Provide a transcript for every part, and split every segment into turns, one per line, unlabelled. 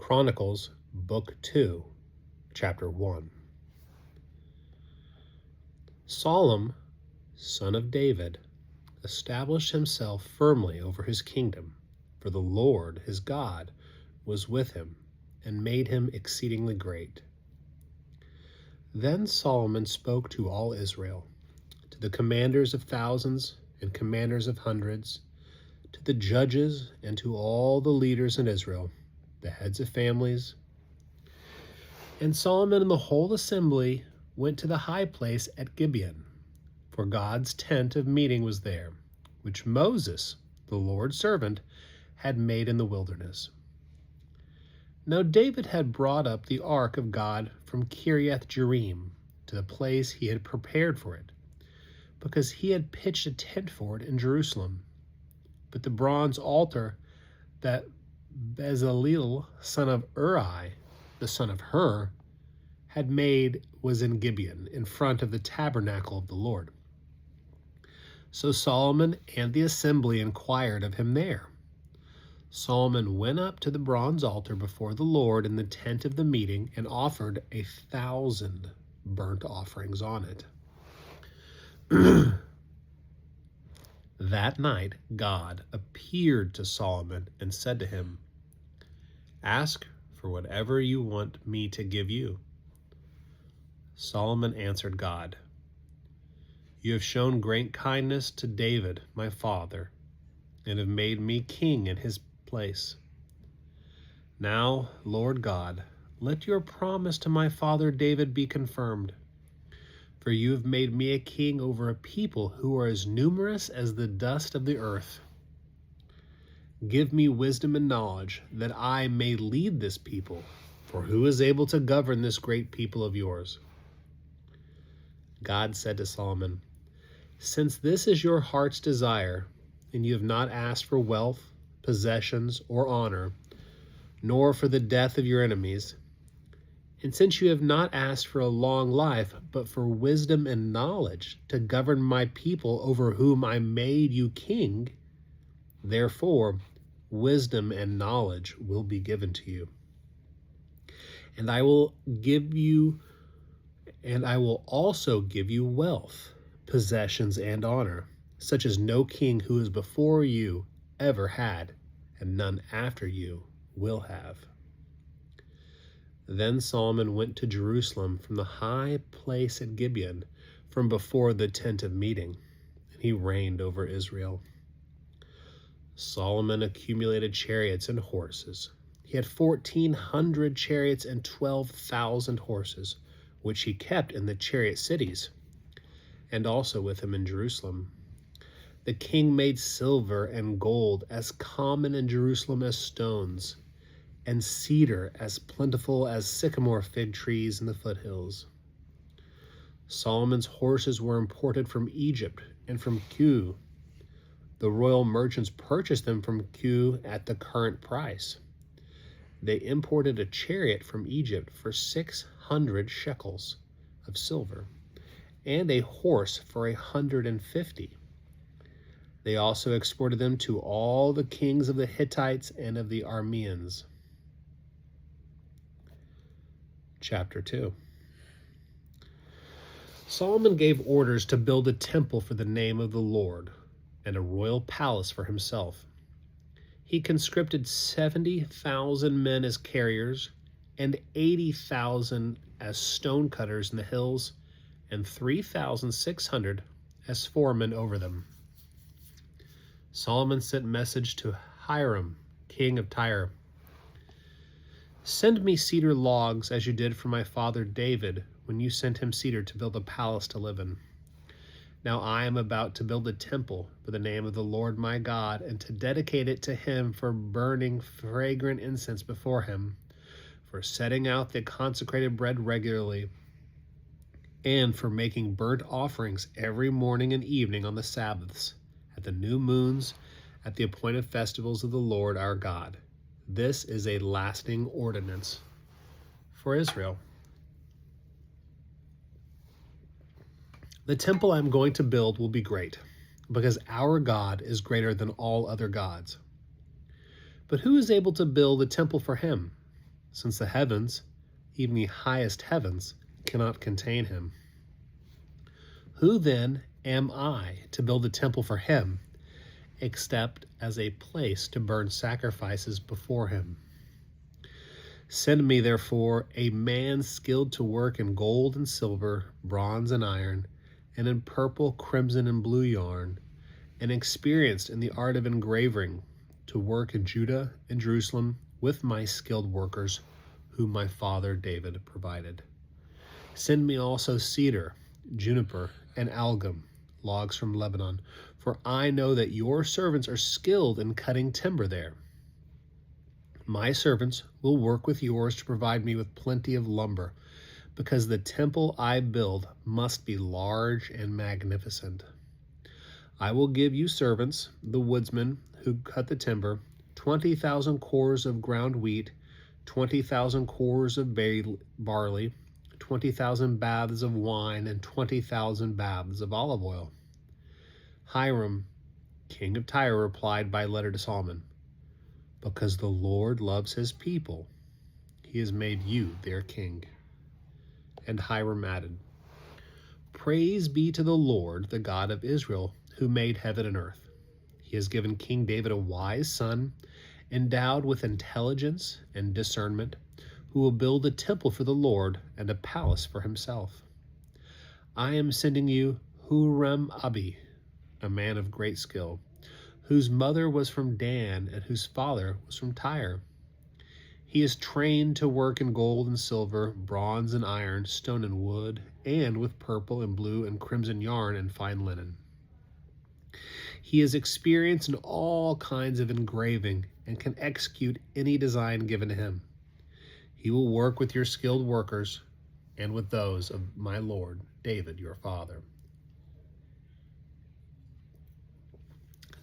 Chronicles, Book 2, Chapter 1. Solomon, son of David, established himself firmly over his kingdom, for the Lord his God was with him and made him exceedingly great. Then Solomon spoke to all Israel, to the commanders of thousands and commanders of hundreds, to the judges and to all the leaders in Israel, the heads of families. And Solomon and the whole assembly went to the high place at Gibeon, for God's tent of meeting was there, which Moses, the Lord's servant, had made in the wilderness. Now David had brought up the ark of God from Kiriath-jearim to the place he had prepared for it, because he had pitched a tent for it in Jerusalem. But the bronze altar that Bezaleel, son of Uri, the son of Hur, had made was in Gibeon, in front of the tabernacle of the Lord. So Solomon and the assembly inquired of him there. Solomon went up to the bronze altar before the Lord in the tent of the meeting and offered 1,000 burnt offerings on it. That night God appeared to Solomon and said to him, "Ask for whatever you want me to give you." Solomon answered God, "You have shown great kindness to David, my father, and have made me king in his place. Now, Lord God, let your promise to my father David be confirmed. For you have made me a king over a people who are as numerous as the dust of the earth. Give me wisdom and knowledge, that I may lead this people, for who is able to govern this great people of yours?" God said to Solomon, "Since this is your heart's desire, and you have not asked for wealth, possessions, or honor, nor for the death of your enemies, and since you have not asked for a long life, but for wisdom and knowledge to govern my people over whom I made you king, therefore wisdom and knowledge will be given to you. And I will also give you wealth, possessions, and honor, such as no king who is before you ever had, and none after you will have." Then Solomon went to Jerusalem from the high place at Gibeon, from before the tent of meeting, and he reigned over Israel. Solomon accumulated chariots and horses. He had 1,400 chariots and 12,000 horses, which he kept in the chariot cities, and also with him in Jerusalem. The king made silver and gold as common in Jerusalem as stones, and cedar as plentiful as sycamore fig trees in the foothills. Solomon's horses were imported from Egypt and from Kue. The royal merchants purchased them from Kue at the current price. They imported a chariot from Egypt for 600 shekels of silver, and a horse for 150. They also exported them to all the kings of the Hittites and of the Arameans. Chapter 2. Solomon gave orders to build a temple for the name of the Lord and a royal palace for himself. He conscripted 70,000 men as carriers and 80,000 as stonecutters in the hills and 3,600 as foremen over them. Solomon sent message to Hiram, king of Tyre, "Send me cedar logs as you did for my father David when you sent him cedar to build a palace to live in. Now I am about to build a temple for the name of the Lord my God, and to dedicate it to him for burning fragrant incense before him, for setting out the consecrated bread regularly, and for making burnt offerings every morning and evening on the Sabbaths, at the new moons, at the appointed festivals of the Lord our God. This is a lasting ordinance for Israel. The temple I am going to build will be great, because our God is greater than all other gods. But who is able to build a temple for him? since the heavens, even the highest heavens, cannot contain him. Who then am I to build a temple for him, except as a place to burn sacrifices before him? Send me, therefore, a man skilled to work in gold and silver, bronze and iron, and in purple, crimson, and blue yarn, and experienced in the art of engraving, to work in Judah and Jerusalem with my skilled workers, whom my father David provided. Send me also cedar, juniper, and algum, logs from Lebanon, for I know that your servants are skilled in cutting timber there. My servants will work with yours to provide me with plenty of lumber, because the temple I build must be large and magnificent. I will give you servants, the woodsmen who cut the timber, 20,000 cores of ground wheat, 20,000 cores of barley, 20,000 baths of wine, and 20,000 baths of olive oil. Hiram, king of Tyre, replied by letter to Solomon, because the Lord loves his people, he has made you their king. And Hiram added, Praise be to the Lord, the God of Israel, who made heaven and earth. He has given King David a wise son, endowed with intelligence and discernment, who will build a temple for the Lord and a palace for himself. I am sending you Huram-Abi, a man of great skill, whose mother was from Dan and whose father was from Tyre. He is trained to work in gold and silver, bronze and iron, stone and wood, and with purple and blue and crimson yarn and fine linen. He is experienced in all kinds of engraving and can execute any design given to him. He will work with your skilled workers and with those of my lord David, your father.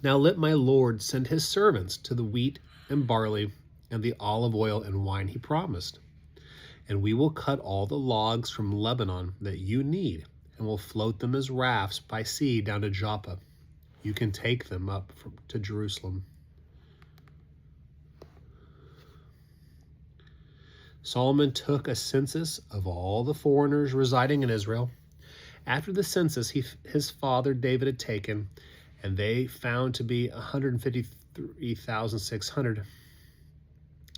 Now let my lord send his servants to the wheat and barley and the olive oil and wine he promised. And we will cut all the logs from Lebanon that you need, and will float them as rafts by sea down to Joppa. You can take them up to Jerusalem. Solomon took a census of all the foreigners residing in Israel. After the census his father David had taken, and they found to be 153,600.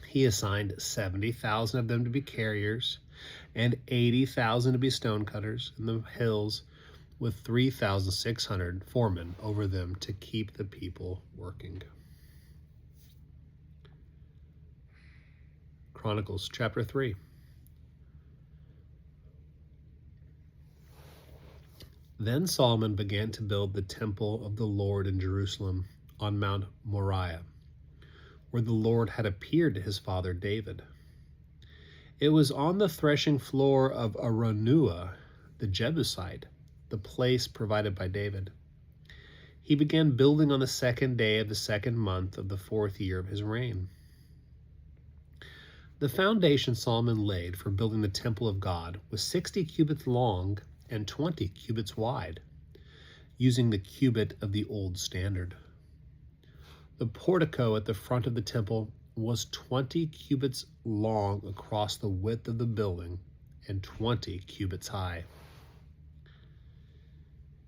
He assigned 70,000 of them to be carriers, and 80,000 to be stonecutters in the hills, with 3,600 foremen over them to keep the people working. Chronicles chapter 3. Then Solomon began to build the temple of the Lord in Jerusalem on Mount Moriah, where the Lord had appeared to his father David. It was on the threshing floor of Araunah the Jebusite, the place provided by David. He began building on the 2nd day of the 2nd month of the 4th year of his reign. The foundation Solomon laid for building the temple of God was 60 cubits long and 20 cubits wide, using the cubit of the old standard. The portico at the front of the temple was 20 cubits long across the width of the building and 20 cubits high.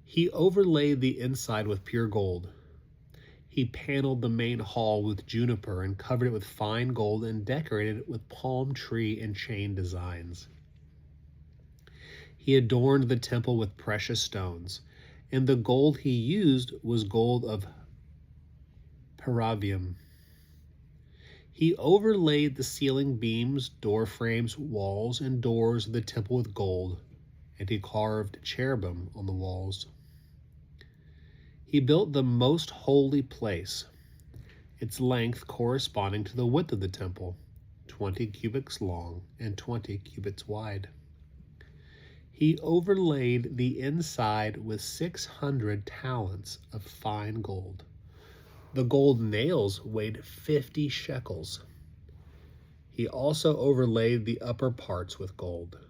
He overlaid the inside with pure gold. He paneled the main hall with juniper and covered it with fine gold and decorated it with palm tree and chain designs. He adorned the temple with precious stones, and the gold he used was gold of Paravium. He overlaid the ceiling beams, door frames, walls, and doors of the temple with gold, and he carved cherubim on the walls. He built the most holy place, its length corresponding to the width of the temple, 20 cubits long and 20 cubits wide. He overlaid the inside with 600 talents of fine gold. The gold nails weighed 50 shekels. He also overlaid the upper parts with gold.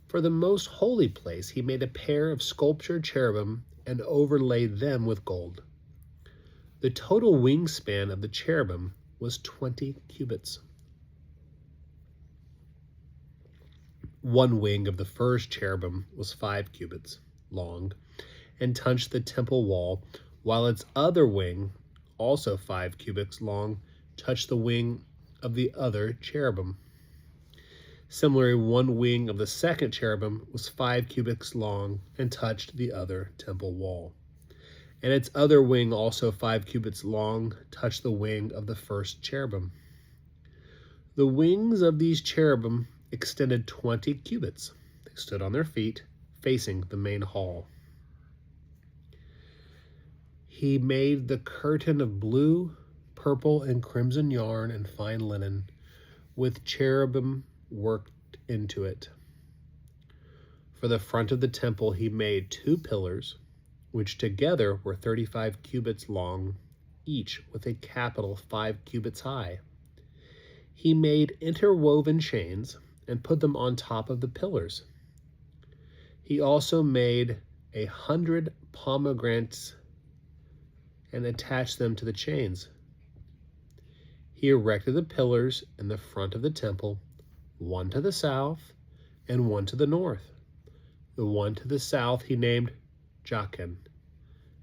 For the most holy place, he made a pair of sculptured cherubim and overlaid them with gold. The total wingspan of the cherubim was 20 cubits. One wing of the first cherubim was 5 cubits long and touched the temple wall, while its other wing, also 5 cubits long, touched the wing of the other cherubim. Similarly, one wing of the second cherubim was 5 cubits long and touched the other temple wall. And its other wing, also 5 cubits long, touched the wing of the first cherubim. The wings of these cherubim extended 20 cubits. They stood on their feet, facing the main hall. He made the curtain of blue, purple, and crimson yarn and fine linen, with cherubim worked into it. For the front of the temple he made 2 pillars, which together were 35 cubits long, each with a capital 5 cubits high. He made interwoven chains and put them on top of the pillars. He also made 100 pomegranates and attached them to the chains. He erected the pillars in the front of the temple, one to the south and one to the north. The one to the south he named Jachin,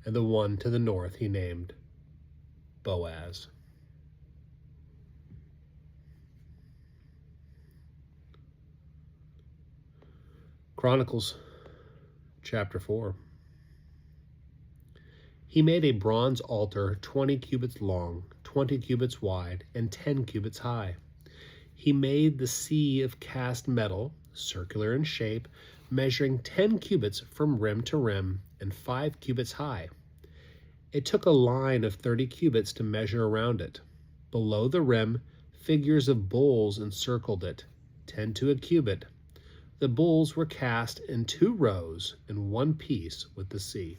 and the one to the north he named Boaz. Chronicles chapter 4. He made a bronze altar 20 cubits long, 20 cubits wide, and 10 cubits high. He made the sea of cast metal, circular in shape, measuring 10 cubits from rim to rim and 5 cubits high. It took a line of 30 cubits to measure around it. Below the rim, figures of bulls encircled it, 10 to a cubit. The bulls were cast in 2 rows in one piece with the sea.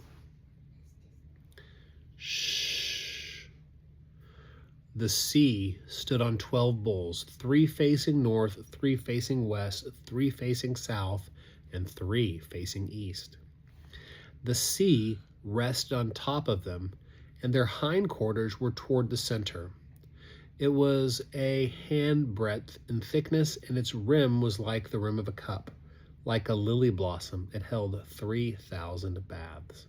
The sea stood on 12 bulls, 3 facing north, 3 facing west, 3 facing south, and 3 facing east. The sea rested on top of them, and their hindquarters were toward the center. It was a handbreadth in thickness, and its rim was like the rim of a cup. Like a lily blossom, it held 3,000 baths.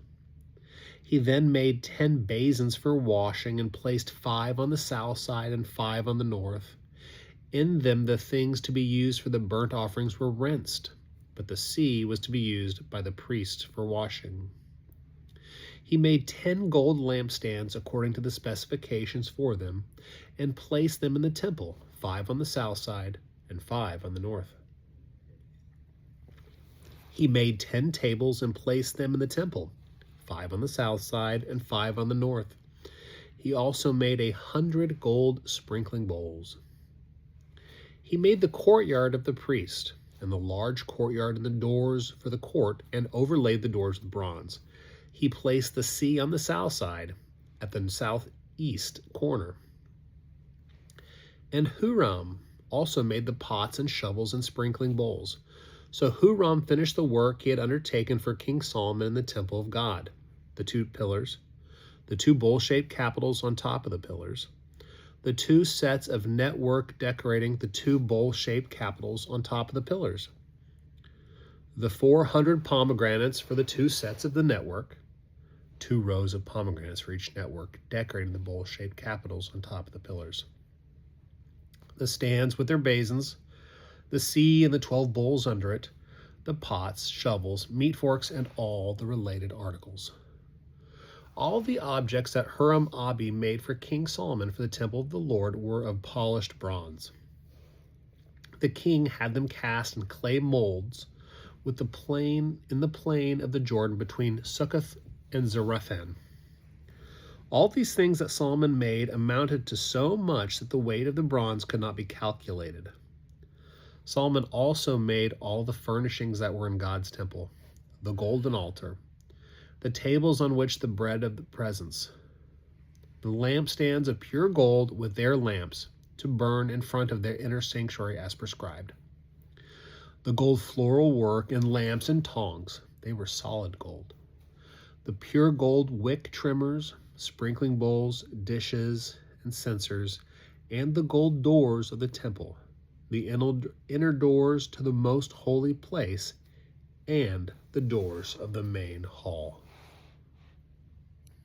He then made 10 basins for washing and placed 5 on the south side and 5 on the north. In them the things to be used for the burnt offerings were rinsed, but the sea was to be used by the priests for washing. He made 10 gold lampstands according to the specifications for them, and placed them in the temple, 5 on the south side and 5 on the north. He made 10 tables and placed them in the temple, 5 on the south side and 5 on the north. He also made 100 gold sprinkling bowls. He made the courtyard of the priest, and the large courtyard and the doors for the court, and overlaid the doors with bronze. He placed the sea on the south side, at the southeast corner. And Huram also made the pots and shovels and sprinkling bowls. So Huram finished the work he had undertaken for King Solomon in the temple of God: the 2 pillars, the 2 bowl-shaped capitals on top of the pillars, the 2 sets of network decorating the 2 bowl-shaped capitals on top of the pillars, the 400 pomegranates for the 2 sets of the network, 2 rows of pomegranates for each network decorating the bowl-shaped capitals on top of the pillars, the stands with their basins, the sea and the 12 bowls under it, the pots, shovels, meat forks, and all the related articles. All the objects that Huram-Abi made for King Solomon for the temple of the Lord were of polished bronze. The king had them cast in clay molds in the plain of the Jordan between Succoth and Zarephath. All these things that Solomon made amounted to so much that the weight of the bronze could not be calculated. Solomon also made all the furnishings that were in God's temple: the golden altar, the tables on which the bread of the presence, the lampstands of pure gold with their lamps to burn in front of their inner sanctuary as prescribed, the gold floral work and lamps and tongs, they were solid gold, the pure gold wick trimmers, sprinkling bowls, dishes, and censers, and the gold doors of the temple, the inner doors to the most holy place, and the doors of the main hall.